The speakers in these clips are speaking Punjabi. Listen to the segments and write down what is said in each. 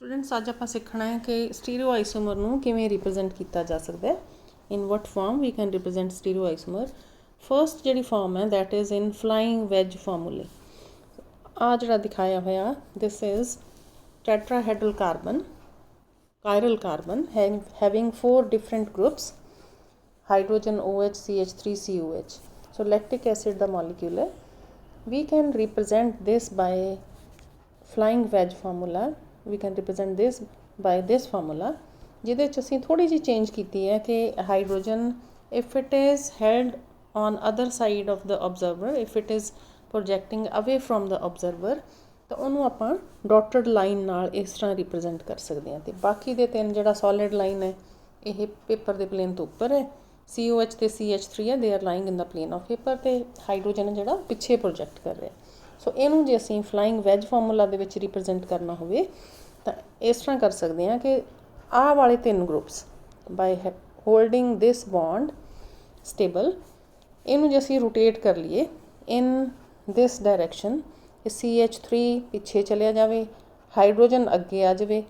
स्टूडेंट्स अज आप सीखना है कि स्टीरियो आइसोमर नूं किवें रिप्रजेंट किया जा सकता है। In what form we can represent stereo isomer. First जी फॉर्म है that is in flying wedge formulae. आ जिहड़ा दिखाया हुआ this is tetrahedral carbon chiral carbon having 4 different groups hydrogen OH CH3 COH. So lactic acid the molecule है. We can represent this by flying wedge formula. We can represent this by this formula ਜਿਹਦੇ ਚ ਅਸੀਂ ਥੋੜੀ ਜਿਹੀ ਚੇਂਜ ਕੀਤੀ ਹੈ ਕਿ hydrogen if it is held on other side of the observer, if it is projecting away from the observer, ਤਾਂ ਉਹਨੂੰ ਆਪਾਂ ਡਾਟਡ ਲਾਈਨ ਨਾਲ ਇਸ ਤਰ੍ਹਾਂ ਰਿਪਰੈਜ਼ੈਂਟ ਕਰ ਸਕਦੇ ਹਾਂ। ਤੇ ਬਾਕੀ ਦੇ ਤਿੰਨ ਜਿਹੜਾ ਸੋਲਿਡ ਲਾਈਨ ਹੈ ਇਹ ਪੇਪਰ ਦੇ ਪਲੇਨ ਤੋਂ ਉੱਪਰ ਹੈ। COH ਤੇ CH3 ਹੈ they are lying in the plane of paper, ਤੇ ਹਾਈਡਰੋਜਨ ਜਿਹੜਾ ਪਿੱਛੇ ਪ੍ਰੋਜੈਕਟ ਕਰ ਰਿਹਾ। ਸੋ ਇਹਨੂੰ ਜੇ ਅਸੀਂ ਫਲਾਈਂਗ ਵੈਜ ਫਾਰਮੂਲਾ ਦੇ ਵਿੱਚ ਰਿਪਰੈਜ਼ੈਂਟ ਕਰਨਾ ਹੋਵੇ ਤਾਂ ਇਸ ਤਰ੍ਹਾਂ ਕਰ ਸਕਦੇ ਹਾਂ ਕਿ ਆਹ ਵਾਲੇ ਤਿੰਨ ਗਰੁੱਪਸ ਬਾਈ ਹੋਲਡਿੰਗ ਦਿਸ ਬੌਂਡ ਸਟੇਬਲ, ਇਹਨੂੰ ਜੇ ਅਸੀਂ ਰੋਟੇਟ ਕਰ ਲਈਏ ਇਨ ਦਿਸ ਡਾਇਰੈਕਸ਼ਨ, CH3 ਪਿੱਛੇ ਚਲਿਆ ਜਾਵੇ, ਹਾਈਡਰੋਜਨ ਅੱਗੇ ਆ ਜਾਵੇ,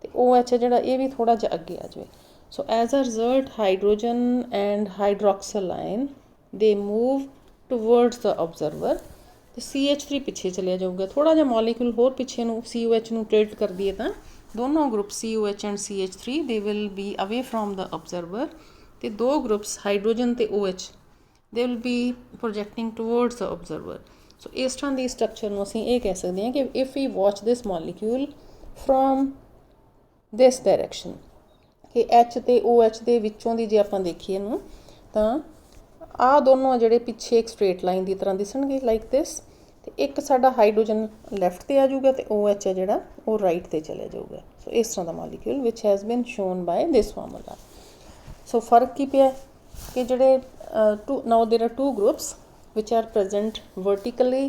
ਤੇ OH ਜਿਹੜਾ ਇਹ ਵੀ ਥੋੜਾ ਜਿਹਾ ਅੱਗੇ ਆ ਜਾਵੇ। So as a result hydrogen and hydroxyl ion they move towards the observer, ਤੇ CH3 ਪਿੱਛੇ ਚਲਿਆ ਜਾਊਗਾ। ਥੋੜਾ ਜਿਹਾ ਮੋਲੀਕਿਊਲ ਹੋਰ ਪਿੱਛੇ ਨੂੰ COH ਨੂੰ ਟਿਲਟ ਕਰ ਦਈਏ ਤਾਂ ਦੋਨੋਂ group COH and CH3 they will be away from the observer, ਤੇ ਦੋ ਗਰੁੱਪਸ ਹਾਈਡਰੋਜਨ ਤੇ OH they will be projecting towards the observer. So ਇਸ ਤਰ੍ਹਾਂ ਦੀ ਸਟਰਕਚਰ ਨੂੰ ਅਸੀਂ ਇਹ ਕਹਿ ਸਕਦੇ ਹਾਂ ਕਿ if we watch this molecule from this direction, ਕਿ H ਤੇ OH ਦੇ ਵਿੱਚੋਂ ਦੀ ਜੇ ਆਪਾਂ ਦੇਖੀਏ ਇਹਨੂੰ ਤਾਂ ਆਹ ਦੋਨੋਂ ਜਿਹੜੇ ਪਿੱਛੇ ਇੱਕ ਸਟ੍ਰੇਟ ਲਾਈਨ ਦੀ ਤਰ੍ਹਾਂ ਦਿਸਣਗੇ ਲਾਈਕ ਦਿਸ, ਤੇ ਇੱਕ ਸਾਡਾ ਹਾਈਡਰੋਜਨ ਲੈਫਟ ਤੇ ਆ ਜਾਊਗਾ ਤੇ OH ਹੈ ਜਿਹੜਾ ਉਹ ਰਾਈਟ ਤੇ ਚਲੇ ਜਾਊਗਾ। ਸੋ ਇਸ ਤਰ੍ਹਾਂ ਦਾ molecule which has been shown by this formula. So ਫਰਕ ਕੀ ਪਿਆ ਕਿ ਜਿਹੜੇ now there are two groups which are present vertically.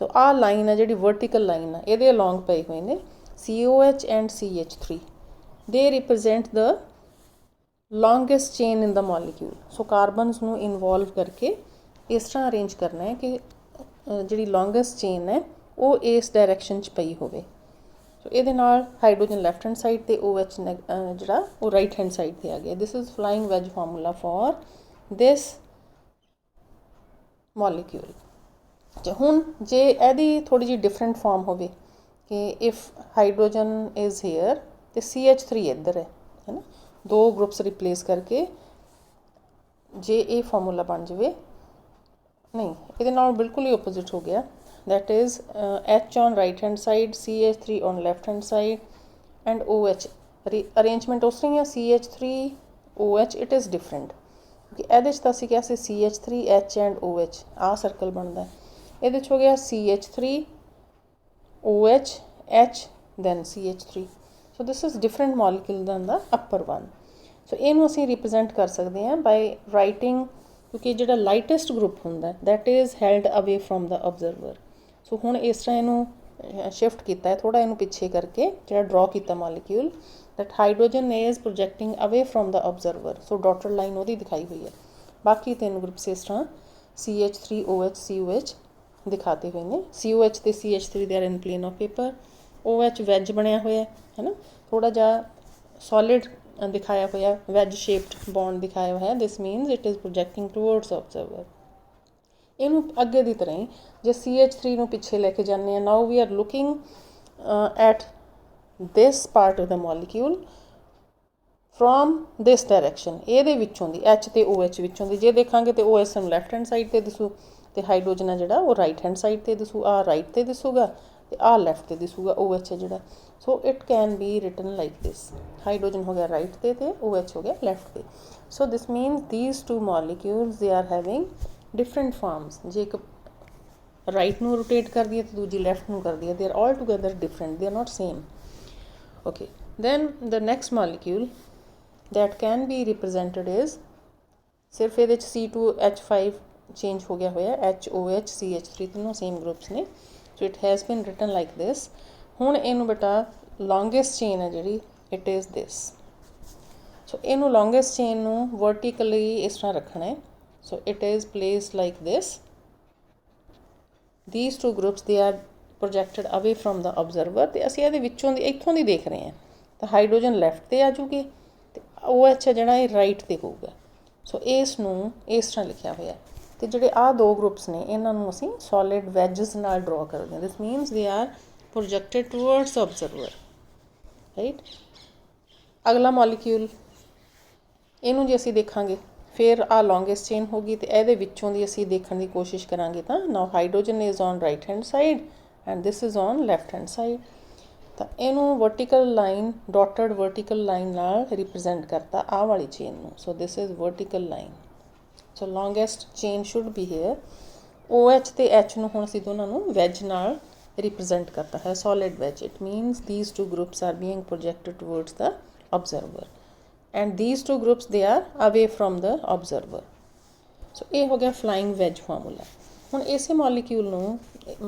So ਆਹ ਲਾਈਨ ਹੈ ਜਿਹੜੀ vertical ਲਾਈਨ ਹੈ ਇਹਦੇ along ਪਏ ਹੋਏ ਨੇ COH and CH3, they represent the longest chain in the molecule. So carbons ਨੂੰ involve ਕਰਕੇ ਇਸ ਤਰ੍ਹਾਂ ਅਰੇਂਜ ਕਰਨਾ ਹੈ ਕਿ ਜਿਹੜੀ longest chain ਹੈ ਉਹ ਇਸ ਡਾਇਰੈਕਸ਼ਨ 'ਚ ਪਈ ਹੋਵੇ। ਸੋ ਇਹਦੇ ਨਾਲ ਹਾਈਡਰੋਜਨ ਲੈਫਟ ਹੈਂਡ ਸਾਈਡ ਤੇ OH ਜਿਹੜਾ ਉਹ ਰਾਈਟ ਹੈਂਡ ਸਾਈਡ ਤੇ ਆ ਗਿਆ। This is flying veg formula for this molecule. ਤੇ ਹੁਣ ਜੇ ਇਹਦੀ ਥੋੜੀ ਜਿਹੀ ਡਿਫਰੈਂਟ ਫਾਰਮ ਹੋਵੇ ਕਿ ਇਫ ਹਾਈਡਰੋਜਨ ਇਜ਼ ਹੇਅਰ ਤੇ CH3 ਇੱਧਰ ਹੈ ਨਾ, ਦੋ ਗਰੁੱਪਸ ਰਿਪਲੇਸ ਕਰਕੇ ਜੇ ਇਹ ਫਾਰਮੂਲਾ ਬਣ ਜਾਵੇ, ਨਹੀਂ ਇਹਦੇ ਨਾਲ ਬਿਲਕੁਲ ਹੀ ਆਪੋਜ਼ਿਟ ਹੋ ਗਿਆ। that is H on right hand side, CH3 on left hand side and OH arrangement ਉਸ ਤਰ੍ਹਾਂ ਹੀ ਆ। CH3 OH it is different ਕਿ ਇਹਦੇ 'ਚ ਤਾਂ ਅਸੀਂ ਕਿਹਾ ਸੀ CH3 H and OH ਆਹ ਸਰਕਲ ਬਣਦਾ, ਇਹਦੇ 'ਚ ਹੋ ਗਿਆ CH3 OH H then CH3. so this is different molecule than the upper one. so ਇਹਨੂੰ ਅਸੀਂ ਰਿਪਰੈਜ਼ੈਂਟ ਕਰ ਸਕਦੇ ਹਾਂ by writing, ਕਿਉਂਕਿ ਜਿਹੜਾ ਲਾਈਟੈਸਟ ਗਰੁੱਪ ਹੁੰਦਾ that is held away from the observer. ਸੋ ਹੁਣ ਇਸ ਤਰ੍ਹਾਂ ਇਹਨੂੰ ਸ਼ਿਫਟ ਕੀਤਾ ਹੈ ਥੋੜਾ, ਇਹਨੂੰ ਪਿੱਛੇ ਕਰਕੇ ਜਿਹੜਾ ਡਰਾ ਕੀਤਾ molecule that hydrogen is projecting away from the observer. so dotted line ਉਹਦੀ ਦਿਖਾਈ ਹੋਈ ਹੈ। ਬਾਕੀ ਤਿੰਨ ਗਰੁੱਪਸ ਇਸ ਤਰ੍ਹਾਂ CH3 OH COH ਦਿਖਾਤੇ ਹੋਏ ਨੇ। COH ਤੇ CH3 they are in plane of paper. OH wedge ਬਣਿਆ ਹੋਇਆ ਹੈ ਨਾ, ਥੋੜਾ ਜਿਹਾ ਸੋਲਿਡ ਦਿਖਾਇਆ ਹੋਇਆ, ਵੈਜ ਸ਼ੇਪਡ ਬੌਂਡ ਦਿਖਾਇਆ ਹੋਇਆ। This means it is projecting towards observer. ਇਹਨੂੰ ਅੱਗੇ ਦੀ ਤਰ੍ਹਾਂ ਹੀ ਜੇ CH3 ਨੂੰ ਪਿੱਛੇ ਲੈ ਕੇ ਜਾਂਦੇ ਹਾਂ, now we are looking at this part of the molecule from this direction, ਇਹਦੇ ਵਿੱਚੋਂ ਦੀ H ਤੇ OH ਵਿੱਚੋਂ ਦੀ ਜੇ ਦੇਖਾਂਗੇ ਤੇ OH ਸਾਨੂੰ ਲੈਫਟ ਹੈਂਡ ਸਾਈਡ ਤੇ ਦਿਸੂ ਤੇ ਹਾਈਡਰੋਜਨ ਹੈ ਜਿਹੜਾ ਉਹ ਰਾਈਟ ਹੈਂਡ ਸਾਈਡ ਤੇ ਦਿਸੂ। ਆਹ ਰਾਈਟ ਤੇ ਦਿਸੂਗਾ ਤੇ ਆਹ ਲੈਫਟ ਤੇ ਦਿਸੂਗਾ OH ਹੈ ਜਿਹੜਾ। So it can be written like this, hydrogen ਹੋ ਗਿਆ ਰਾਈਟ ਤੇ OH ਹੋ ਗਿਆ ਲੈਫਟ ਤੇ। ਸੋ this means these two molecules they are having different forms. ਜੇ ਇੱਕ ਰਾਈਟ ਨੂੰ ਰੋਟੇਟ ਕਰਦੀ ਹੈ ਤੇ ਦੂਜੀ ਲੈਫਟ ਨੂੰ ਕਰਦੀ ਹੈ, they are all together different, they are not same. okay, then the next molecule that can be represented is सिर्फ ਇਹਦੇ 'ਚ C2H5 चेंज हो गया होया, HOH CH3 तीनों सेम ग्रुप्स ने। so it has been written like this. ਹੁਣ ਇਹਨੂੰ ਬੇਟਾ longest chain ਹੈ ਜਿਹੜੀ it is this. so ਇਹਨੂੰ longest chain ਨੂੰ vertically ਇਸ ਤਰ੍ਹਾਂ ਰੱਖਣਾ ਹੈ। so it is placed like this. these two groups they are projected ਅਵੇ ਫਰੋਮ ਦਾ ਆਬਜ਼ਰਵਰ, ਤੇ ਅਸੀਂ ਇਹਦੇ ਵਿੱਚੋਂ ਦੀ ਇੱਥੋਂ ਦੀ ਦੇਖ ਰਹੇ ਹਾਂ ਤਾਂ ਹਾਈਡਰੋਜਨ ਲੈਫਟ 'ਤੇ ਆ ਜੂਗੀ ਤੇ OH ਹੈ ਜਿਹੜਾ ਇਹ ਰਾਈਟ 'ਤੇ ਹੋਊਗਾ। ਸੋ ਇਸ ਨੂੰ ਇਸ ਤਰ੍ਹਾਂ ਲਿਖਿਆ ਹੋਇਆ। ਤੇ ਜਿਹੜੇ ਆਹ ਦੋ ਗਰੁੱਪਸ ਨੇ ਇਹਨਾਂ ਨੂੰ ਅਸੀਂ ਸੋਲਿਡ ਵੈਜਸ ਨਾਲ ਡਰਾ ਕਰਦੇ ਹਾਂ। This means they are projected towards observer, right. ਅਗਲਾ ਮੋਲੀਕਿਊਲ, ਇਹਨੂੰ ਜੇ ਅਸੀਂ ਦੇਖਾਂਗੇ ਫਿਰ ਆਹ ਲੌਂਗੈਸਟ ਚੇਨ ਹੋ ਗਈ ਤੇ ਇਹਦੇ ਵਿੱਚੋਂ ਦੀ ਅਸੀਂ ਦੇਖਣ ਦੀ ਕੋਸ਼ਿਸ਼ ਕਰਾਂਗੇ ਤਾਂ now hydrogen is on right hand side and this is on left hand side. ਤਾਂ ਇਹਨੂੰ vertical line, dotted vertical line ਨਾਲ ਰਿਪਰੈਜ਼ੈਂਟ ਕਰਤਾ ਆਹ ਵਾਲੀ ਚੇਨ ਨੂੰ। So this is vertical line. So longest chain should be here. OH ਤੇ H ਨੂੰ ਹੁਣ ਅਸੀਂ ਦੋਨਾਂ ਨੂੰ ਵੈਜ ਨਾਲ represent करता है, solid wedge. It means these two groups are being projected towards the observer and these two groups they are away from the observer. So ਇਹ ਹੋ ਗਿਆ flying wedge formula. ਹੁਣ ਇਸੇ molecule ਨੂੰ,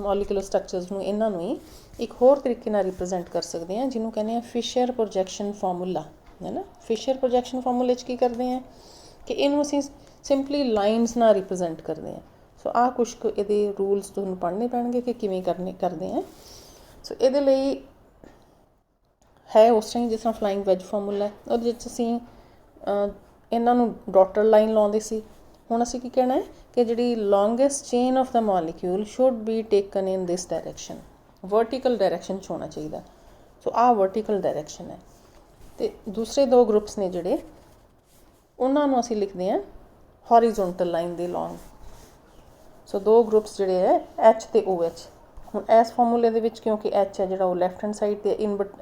molecular structures ਨੂੰ ਇਹਨਾਂ ਨੂੰ ਹੀ ਇੱਕ ਹੋਰ ਤਰੀਕੇ ਨਾਲ represent ਕਰ ਸਕਦੇ ਹਾਂ ਜਿਹਨੂੰ ਕਹਿੰਦੇ ਆ Fisher projection formula, ਹੈ ਨਾ। Fisher projection formula 'ਚ ਕੀ ਕਰਦੇ ਆ ਕਿ ਇਹਨੂੰ ਅਸੀਂ simply lines ਨਾਲ represent ਕਰਦੇ ਹਾਂ। ਸੋ ਆਹ ਕੁਛ ਕੁ ਇਹਦੇ ਰੂਲਸ ਤੁਹਾਨੂੰ ਪੜ੍ਹਨੇ ਪੈਣਗੇ ਕਿ ਕਿਵੇਂ ਕਰਦੇ ਆ। ਸੋ ਇਹਦੇ ਲਈ ਹੈ ਉਸ ਤਰ੍ਹਾਂ ਹੀ ਜਿਸ ਤਰ੍ਹਾਂ ਫਲਾਈਂਗ ਵੈਜ ਫਾਰਮੂਲਾ, ਉਹਦੇ ਵਿੱਚ ਅਸੀਂ ਇਹਨਾਂ ਨੂੰ ਡਾਟਰ ਲਾਈਨ ਲਾਉਂਦੇ ਸੀ। ਹੁਣ ਅਸੀਂ ਕੀ ਕਹਿਣਾ ਹੈ ਕਿ ਜਿਹੜੀ longest chain of the molecule should be taken in this direction, vertical direction 'ਚ ਹੋਣਾ ਚਾਹੀਦਾ। ਸੋ ਆਹ ਵਰਟੀਕਲ ਡਾਇਰੈਕਸ਼ਨ ਹੈ। ਅਤੇ ਦੂਸਰੇ ਦੋ ਗਰੁੱਪਸ ਨੇ ਜਿਹੜੇ ਉਹਨਾਂ ਨੂੰ ਅਸੀਂ ਲਿਖਦੇ ਹਾਂ ਹੌਰੀਜ਼ੋਨਟਲ ਲਾਈਨ ਦੇ ਲੌਂਗ। ਸੋ ਦੋ ਗਰੁੱਪਸ ਜਿਹੜੇ ਹੈ H ਤੇ OH। ਹੁਣ ਇਸ ਫਾਰਮੂਲੇ ਦੇ ਵਿੱਚ ਕਿਉਂਕਿ H ਹੈ ਜਿਹੜਾ ਉਹ ਲੈਫਟ ਹੈਂਡ ਸਾਈਡ 'ਤੇ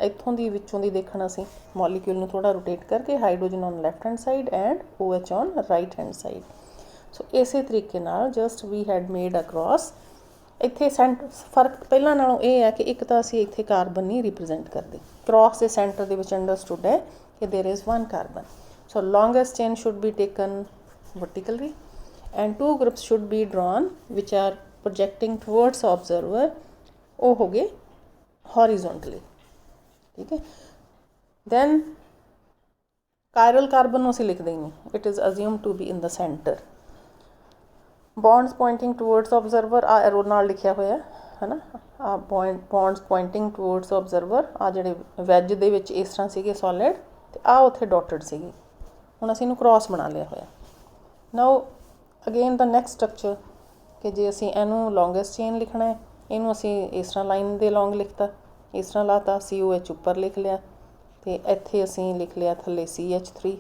ਇੱਥੋਂ ਦੀ ਵਿੱਚੋਂ ਦੀ ਦੇਖਣਾ ਅਸੀਂ ਮੋਲੀਕਿਊਲ ਨੂੰ ਥੋੜ੍ਹਾ ਰੋਟੇਟ ਕਰਕੇ hydrogen on left hand side and OH on right hand side. So ਇਸੇ ਤਰੀਕੇ ਨਾਲ just we had made across. ਇੱਥੇ ਫਰਕ ਪਹਿਲਾਂ ਨਾਲੋਂ ਇਹ ਹੈ ਕਿ ਇੱਕ ਤਾਂ ਅਸੀਂ ਇੱਥੇ ਕਾਰਬਨ ਨਹੀਂ ਰਿਪਰੈਜ਼ੈਂਟ ਕਰਦੇ, ਕ੍ਰੋਸ ਦੇ ਸੈਂਟਰ ਦੇ ਵਿੱਚ ਅੰਡਰਸਟੂਡ ਹੈ ਕਿ there is one carbon. So longest chain should be taken vertically and two groups should be drawn which are projecting towards observer, ਉਹ ਹੋ ਗਏ horizontally, ਠੀਕ ਹੈ। then chiral carbon ਨੂੰ ਅਸੀਂ ਲਿਖਦੇ ਹੀ ਨਹੀਂ, it is assumed to be in the center. bonds pointing towards observer ਆ ਐਰੋ ਨਾਲ ਲਿਖਿਆ ਹੋਇਆ ਹੈ ਨਾ, ਆ bonds pointing towards observer ਆ ਜਿਹੜੇ ਵੈਜ ਦੇ ਵਿੱਚ ਇਸ ਤਰ੍ਹਾਂ ਸੀਗੇ solid ਤੇ ਆ ਉੱਥੇ ਡਾਟਡ ਸੀਗੀ। ਹੁਣ ਅਸੀਂ ਇਹਨੂੰ ਕ੍ਰੋਸ ਬਣਾ ਲਿਆ ਹੋਇਆ। ਨਾਓ ਅਗੇਨ ਦਾ ਨੈਕਸਟ ਸਟਰਕਚਰ ਕਿ ਜੇ ਅਸੀਂ ਇਹਨੂੰ ਲੌਂਗੈਸਟ ਚੇਨ ਲਿਖਣਾ ਹੈ, ਇਹਨੂੰ ਅਸੀਂ ਇਸ ਤਰ੍ਹਾਂ ਲਾਈਨ ਦੇ ਲੌਂਗ ਲਿਖਤਾ, ਇਸ ਤਰ੍ਹਾਂ ਲਾਤਾ, COH ਉੱਪਰ ਲਿਖ ਲਿਆ ਅਤੇ ਇੱਥੇ ਅਸੀਂ ਲਿਖ ਲਿਆ ਥੱਲੇ CH3,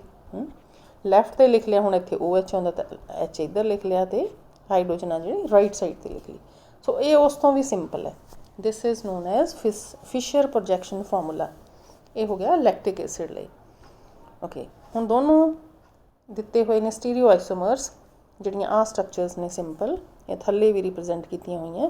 ਲੈਫਟ 'ਤੇ ਲਿਖ ਲਿਆ। ਹੁਣ ਇੱਥੇ OH ਆਉਂਦਾ ਤਾਂ H ਇੱਧਰ ਲਿਖ ਲਿਆ ਅਤੇ ਹਾਈਡਰੋਜਨ ਆ ਜਿਹੜੀ ਰਾਈਟ ਸਾਈਡ 'ਤੇ ਲਿਖ ਲਈ। ਸੋ ਇਹ ਉਸ ਤੋਂ ਵੀ ਸਿੰਪਲ ਹੈ। This is non as Fisher projection formula. ਇਹ ਹੋ ਗਿਆ ਲੈਕਟਿਕ ਐਸਿਡ ਲਈ। ਓਕੇ, ਹੁਣ ਦੋਨੋਂ ਦਿੱਤੇ ਹੋਏ ਨੇ ਸਟੀਰੀਓ ਆਈਸੋਮਰਸ, ਜਿਹੜੀਆਂ ਆਹ ਸਟਰਕਚਰਸ ਨੇ ਸਿੰਪਲ, ਇਹ ਥੱਲੇ ਵੀ ਰਿਪਰੈਜ਼ੈਂਟ ਕੀਤੀਆਂ ਹੋਈਆਂ।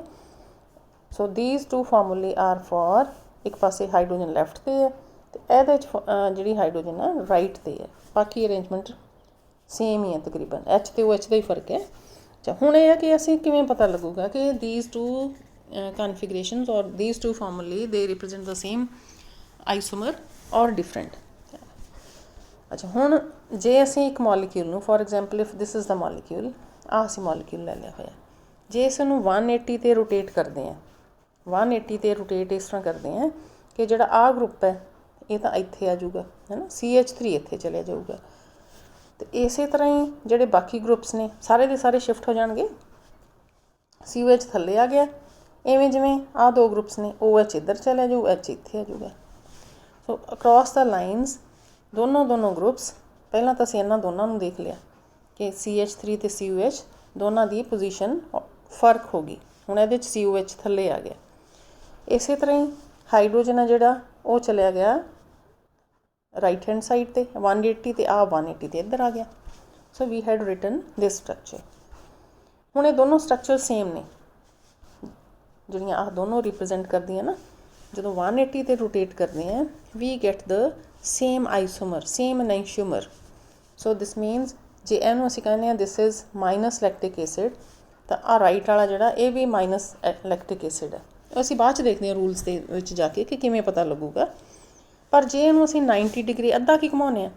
ਸੋ ਦੀਜ਼ ਟੂ ਫਾਰਮੂਲੇ ਆਰ ਫॉर, ਇੱਕ ਪਾਸੇ ਹਾਈਡਰੋਜਨ ਲੈਫਟ 'ਤੇ ਹੈ ਅਤੇ ਇਹਦੇ 'ਚ ਜਿਹੜੀ ਹਾਈਡਰੋਜਨ ਆ ਰਾਈਟ 'ਤੇ ਹੈ। ਬਾਕੀ ਅਰੇਂਜਮੈਂਟ ਸੇਮ ਹੀ ਹੈ ਤਕਰੀਬਨ, H ਅਤੇ OH ਦਾ ਹੀ ਫਰਕ ਹੈ। ਅੱਛਾ, ਹੁਣ ਇਹ ਹੈ ਕਿ ਅਸੀਂ ਕਿਵੇਂ ਪਤਾ ਲੱਗੂਗਾ ਕਿ ਦੀਜ਼ ਟੂ ਕਨਫਿਗਰੇਸ਼ਨਸ ਔਰ ਦੀਜ਼ ਟੂ ਫਾਰਮੂਲੇ ਦੇ ਰਿਪਰੈਜ਼ੈਂਟ ਦਾ ਸੇਮ ਆਈਸੋਮਰ ਔਰ ਡਿਫਰੈਂਟ। ਅੱਛਾ, ਹੁਣ ਜੇ ਅਸੀਂ ਇੱਕ ਮੋਲੀਕਿਊਲ ਨੂੰ, for example if this is the molecule, ਆਹ ਅਸੀਂ ਮੋਲੀਕਿਊਲ ਲੈ ਲਿਆ ਹੋਇਆ, ਜੇ ਇਸ ਨੂੰ 180 'ਤੇ ਰੋਟੇਟ ਕਰਦੇ ਹਾਂ, 180 'ਤੇ ਰੋਟੇਟ ਇਸ ਤਰ੍ਹਾਂ ਕਰਦੇ ਹਾਂ ਕਿ ਜਿਹੜਾ ਆਹ ਗਰੁੱਪ ਹੈ ਇਹ ਤਾਂ ਇੱਥੇ ਆ ਜਾਊਗਾ, ਹੈ ਨਾ, CH3 ਇੱਥੇ ਚਲਿਆ ਜਾਊਗਾ ਅਤੇ ਇਸੇ ਤਰ੍ਹਾਂ ਹੀ ਜਿਹੜੇ ਬਾਕੀ ਗਰੁੱਪਸ ਨੇ ਸਾਰੇ ਦੇ ਸਾਰੇ ਸ਼ਿਫਟ ਹੋ ਜਾਣਗੇ। COH ਥੱਲੇ ਆ ਗਿਆ, ਇਵੇਂ ਜਿਵੇਂ ਆਹ ਦੋ ਗਰੁੱਪਸ ਨੇ, OH ਇੱਧਰ ਚਲਿਆ ਜਾਊ, H ਇੱਥੇ ਆ ਜਾਊਗਾ। ਸੋ ਅਕਰੋਸ ਦਾ ਲਾਈਨਸ ਦੋਨੋਂ ਗਰੁੱਪਸ, ਪਹਿਲਾਂ ਤਾਂ ਅਸੀਂ ਇਹਨਾਂ ਦੋਨਾਂ ਨੂੰ ਦੇਖ ਲਿਆ ਕਿ CH3 ਅਤੇ COH ਦੋਨਾਂ ਦੀ ਪੋਜੀਸ਼ਨ ਫਰਕ ਹੋ ਗਈ। ਹੁਣ ਇਹਦੇ 'ਚ COH ਥੱਲੇ ਆ ਗਿਆ। ਇਸੇ ਤਰ੍ਹਾਂ ਹੀ ਹਾਈਡਰੋਜਨ ਆ ਜਿਹੜਾ ਉਹ ਚਲਿਆ ਗਿਆ ਰਾਈਟ ਹੈਂਡ ਸਾਈਡ 'ਤੇ 180 ਅਤੇ ਆਹ 180 'ਤੇ ਇੱਧਰ ਆ ਗਿਆ। ਸੋ ਵੀ ਹੈਡ ਰਿਟਨ ਦਿਸ ਸਟਰਕਚਰ। ਹੁਣ ਇਹ ਦੋਨੋਂ ਸਟਰਕਚਰ ਸੇਮ ਨੇ, ਜਿਹੜੀਆਂ ਆਹ ਦੋਨੋਂ ਰਿਪਰੈਜ਼ੈਂਟ ਕਰਦੀਆਂ ਨਾ, ਜਦੋਂ 180 'ਤੇ ਰੋਟੇਟ ਕਰਦੇ ਹਾਂ we get the same isomer, same enantiomer. So this means ਜੇ ਇਹਨੂੰ ਅਸੀਂ ਕਹਿੰਦੇ ਹਾਂ this is minus lactic acid, ਤਾਂ ਆਹ ਰਾਈਟ ਵਾਲਾ ਜਿਹੜਾ ਇਹ ਵੀ ਮਾਈਨਸ ਲੈਕਟਿਕ ਐਸਿਡ ਹੈ। ਅਸੀਂ ਬਾਅਦ 'ਚ ਦੇਖਦੇ ਹਾਂ ਰੂਲਸ ਦੇ ਵਿੱਚ ਜਾ ਕੇ ਕਿ ਕਿਵੇਂ ਪਤਾ ਲੱਗੂਗਾ। ਪਰ ਜੇ ਇਹਨੂੰ ਅਸੀਂ 90 ਡਿਗਰੀ ਅੱਧਾ ਕੀ ਘੁਮਾਉਂਦੇ ਹਾਂ,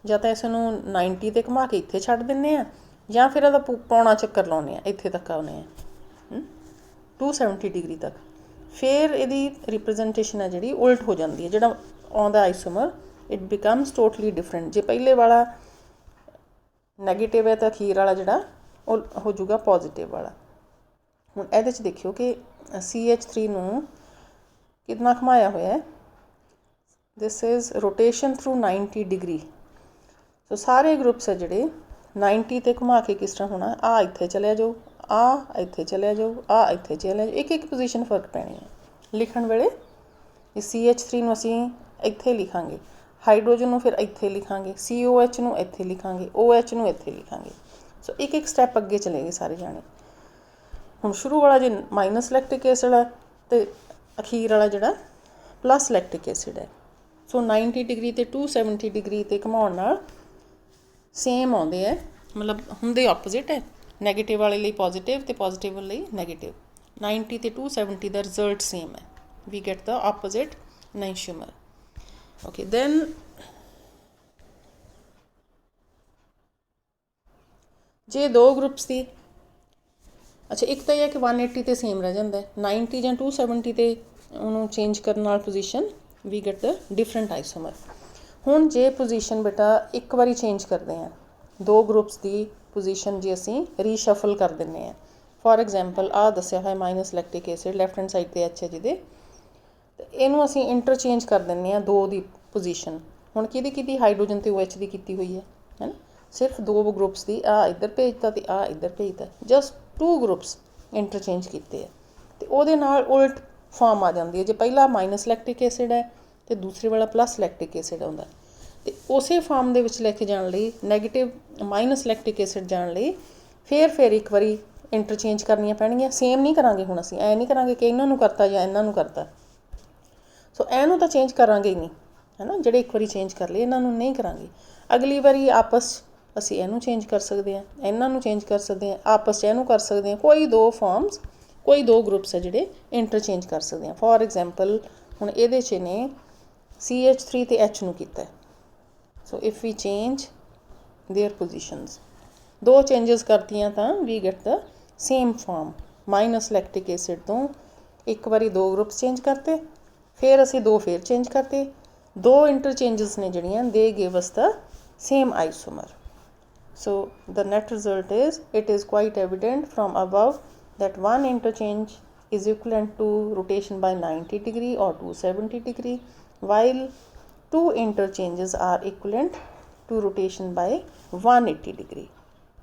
ਜਾਂ ਤਾਂ ਇਸ ਨੂੰ 90 'ਤੇ ਘੁਮਾ ਕੇ ਇੱਥੇ ਛੱਡ ਦਿੰਦੇ ਹਾਂ, ਜਾਂ ਫਿਰ ਇਹਦਾ ਪੌਣਾ ਚੱਕਰ ਲਾਉਂਦੇ ਹਾਂ, ਇੱਥੇ ਤੱਕ ਆਉਂਦੇ ਹਾਂ 270 ਡਿਗਰੀ ਤੱਕ। फिर ਇਹਦੀ रिप्रजेंटेशन है जी उल्ट हो जाती है, जोड़ा आउंदा isomer it becomes totally different. जे पहले वाला नैगेटिव है तो अखीर वाला जोड़ा हो जाऊगा पॉजिटिव वाला। हुण इहदे च देखियो कि CH3 नूं कितना घुमाया होया है, this is rotation through 90 degree. So सारे ग्रुप्स है जिहड़े 90 ते घुमा के किस तरह होना, आ इत्थे चले जाओ, आ इत्थे चले जाओ, आ इत्थे चले जाओ, एक एक पोजीशन फर्क पैनी है। लिखण वेले CH3 नूं असीं इत्थे लिखांगे, हाइड्रोजन नूं फिर इत्थे लिखांगे, COH नूं इत्थे लिखांगे, OH नूं इत्थे लिखांगे। सो एक एक स्टैप अगे चले गए सारे जाने। हुण शुरू वाला जो माइनस लैक्टिक एसिड है तो अखीर वाला जोड़ा प्लस लैक्टिक एसिड है। सो 90 डिग्री ते 270 डिग्री ते घुमाउण नाल सेम आउंदे है, मतलब हुंदे ऑपोजिट है। नैगेटिव वाले लिए पॉजिटिव ते पॉजिटिव वाले लिए नैगेटिव। 90 ते 270 का रिजल्ट सेम है, we get the opposite enantiomer. Okay then जे दो ग्रुप्स की, अच्छा एक तो यह है कि 180 ते सेम रह जाता है, 90 या 270 ते उन्होंने चेंज करने वाल position we get the different isomer. हुण जे पोजीशन बेटा एक बारी चेंज करते हैं, दो ग्रुप्स की पोजीशन जे असी रीशफल कर दें। फॉर एग्जाम्पल आ दसिया है minus lactic acid left hand side पर H है जिहदे, इनू असी इंटरचेंज कर दें दो की पोजीशन। हुण किहदी हाइड्रोजन ते OH की की हुई है ना, सिर्फ दो ग्रुप्स की, आ इधर भेजता तो आ इधर भेजता, जस्ट 2 ग्रुप्स इंटरचेंज किए है तो वो नाल उल्ट फॉर्म आ जाती है। जो पहला माइनस लैक्टिक एसिड है तो दूसरे वाला प्लस लैक्टिक एसिड आता, तो उस फॉर्म के लैके जाने लई नैगेटिव माइनस लैक्टिक एसिड जाने लई फिर एक बारी इंटरचेंज करनियाँ पैणगियां। सेम नहीं करांगे, हुण असीं ऐ नहीं करांगे कि इन्हां नूं करता या इन्हां नूं करता। सो इनू तो चेंज करांगे ही नहीं, है ना, ਜਿਹੜੇ एक बारी चेंज कर लिए इन्हों नहीं करांगे। अगली बारी आपस असी इनू चेंज कर सकते हैं, इन्हों चेंज कर सकते हैं, आपस इनू कर सकते हैं। कोई दो फॉर्म्स, कोई दो ग्रुप्स है जोड़े इंटरचेंज कर सकते हैं। फॉर एग्जाम्पल हुण इहदे च ने CH3 ते H नूं कीता है। So if we change their positions, दो चेंजिस करतियां तो we get the same form. Minus lactic acid तो एक बारी दो ग्रुप्स चेंज करते, फिर असी दो फिर चेंज करते, दो इंटरचेंजिस ने जड़ियाँ दे give us the same isomer. So the net result is, it is quite evident from above that one interchange is equivalent to rotation by 90 degree or 270 degree, while two interchanges are equivalent to rotation by 180 degree.